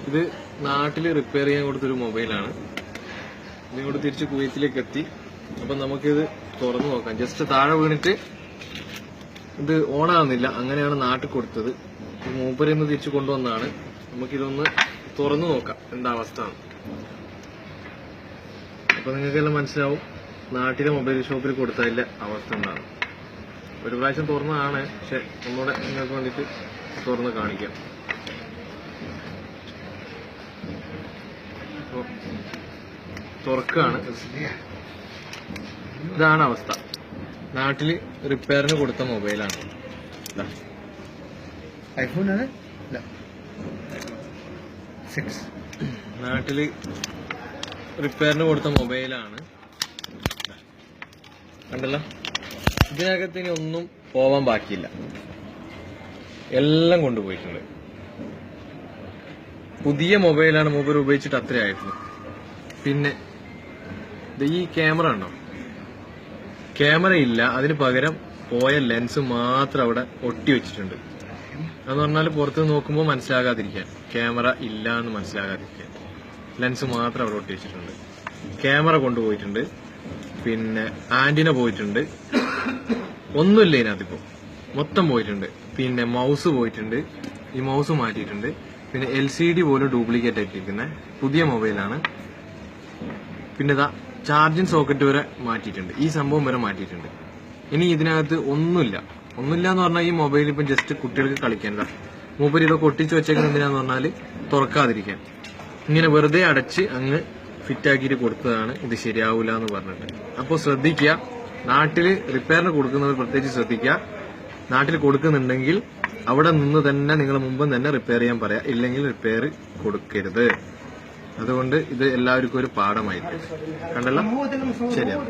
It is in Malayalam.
ഇത് നാട്ടിൽ റിപ്പയർ ചെയ്യാൻ കൊടുത്തൊരു മൊബൈലാണ്. ഇതിങ്ങോട്ട് തിരിച്ച് കുവൈത്തിലേക്ക് എത്തി. അപ്പം നമുക്കിത് തുറന്നു നോക്കാം. ജസ്റ്റ് താഴെ വീണിട്ട് ഇത് ഓണാകുന്നില്ല. അങ്ങനെയാണ് നാട്ടിൽ കൊടുത്തത്. മൂപ്പരിൽ നിന്ന് തിരിച്ചു കൊണ്ടുവന്നതാണ്. നമുക്കിതൊന്ന് തുറന്നു നോക്കാം എന്താ അവസ്ഥ. അപ്പൊ നിങ്ങൾക്കെല്ലാം മനസ്സിലാവും നാട്ടിലെ മൊബൈൽ ഷോപ്പിൽ കൊടുത്തതിന്റെ അവസ്ഥ എന്താണ്. ഒരു പ്രാവശ്യം തുറന്നതാണ്, പക്ഷെ ഒന്നുകൂടെ നിങ്ങൾക്ക് വേണ്ടിയിട്ട് തുറന്ന് കാണിക്കാം. തുറക്കാണ്. ഇതാണ് അവസ്ഥ. നാട്ടില് റിപ്പയറിന് കൊടുത്ത മൊബൈലാണ്. ഐഫോണാണ്. നാട്ടില് റിപ്പയറിന് കൊടുത്ത മൊബൈലാണ്. കണ്ടല്ലോ, ഇതിനകത്ത് ഇനി ഒന്നും പോവാൻ ബാക്കിയില്ല. എല്ലാം കൊണ്ടുപോയിട്ടുണ്ട്. പുതിയ മൊബൈലാണ് മൊബൈൽ ഉപയോഗിച്ചിട്ട് അത്രയായിരുന്നു. പിന്നെ ഈ ക്യാമറ ഉണ്ടോ? ക്യാമറ ഇല്ല, അതിന് പകരം പോയ ലെൻസ് മാത്രം അവിടെ ഒട്ടി വെച്ചിട്ടുണ്ട്. അതെന്ന് പറഞ്ഞാൽ പുറത്ത് നോക്കുമ്പോൾ മനസ്സിലാകാതിരിക്കാൻ, ക്യാമറ ഇല്ല എന്ന് മനസ്സിലാകാതിരിക്കാൻ ലെൻസ് മാത്രം അവിടെ ഒട്ടി വെച്ചിട്ടുണ്ട്. ക്യാമറ കൊണ്ടുപോയിട്ടുണ്ട്. പിന്നെ ആന്റിന പോയിട്ടുണ്ട്. ഒന്നുമില്ല ഇതിനകത്തിപ്പോ, മൊത്തം പോയിട്ടുണ്ട്. പിന്നെ മൗസ് പോയിട്ടുണ്ട്. ഈ മൗസ് മാറ്റിയിട്ടുണ്ട്. പിന്നെ LCD പോലും ഡ്യൂപ്ലിക്കേറ്റ് ആയിട്ടിരിക്കുന്ന പുതിയ മൊബൈലാണ്. പിന്നെ ഇതാ ചാർജിങ് സോക്കറ്റ് വരെ മാറ്റിയിട്ടുണ്ട്. ഈ സംഭവം വരെ മാറ്റിയിട്ടുണ്ട്. ഇനി ഇതിനകത്ത് ഒന്നുമില്ല എന്ന് പറഞ്ഞാൽ ഈ മൊബൈൽ ഇപ്പം ജസ്റ്റ് കുട്ടികൾക്ക് കളിക്കേണ്ട. മൂപ്പര് ഇതൊക്കെ ഒട്ടിച്ച് വെച്ചേക്കുന്നത് എന്തിനാന്ന് പറഞ്ഞാൽ തുറക്കാതിരിക്കാൻ. ഇങ്ങനെ വെറുതെ അടച്ച് അങ്ങ് ഫിറ്റാക്കിയിട്ട് കൊടുത്തതാണ്. ഇത് ശരിയാവൂല എന്ന് പറഞ്ഞിട്ട്. അപ്പോൾ ശ്രദ്ധിക്കുക, നാട്ടില് റിപ്പയറിന് കൊടുക്കുന്നവർ പ്രത്യേകിച്ച് ശ്രദ്ധിക്കുക. നാട്ടിൽ കൊടുക്കുന്നുണ്ടെങ്കിൽ അവിടെ നിന്ന് തന്നെ നിങ്ങൾ മുമ്പ് തന്നെ റിപ്പയർ ചെയ്യാൻ പറയാം. ഇല്ലെങ്കിൽ റിപ്പയർ കൊടുക്കരുത്. അതുകൊണ്ട് ഇത് എല്ലാവർക്കും ഒരു പാഠമായിട്ട്. കണ്ടല്ലോ, ശരിയാണ്.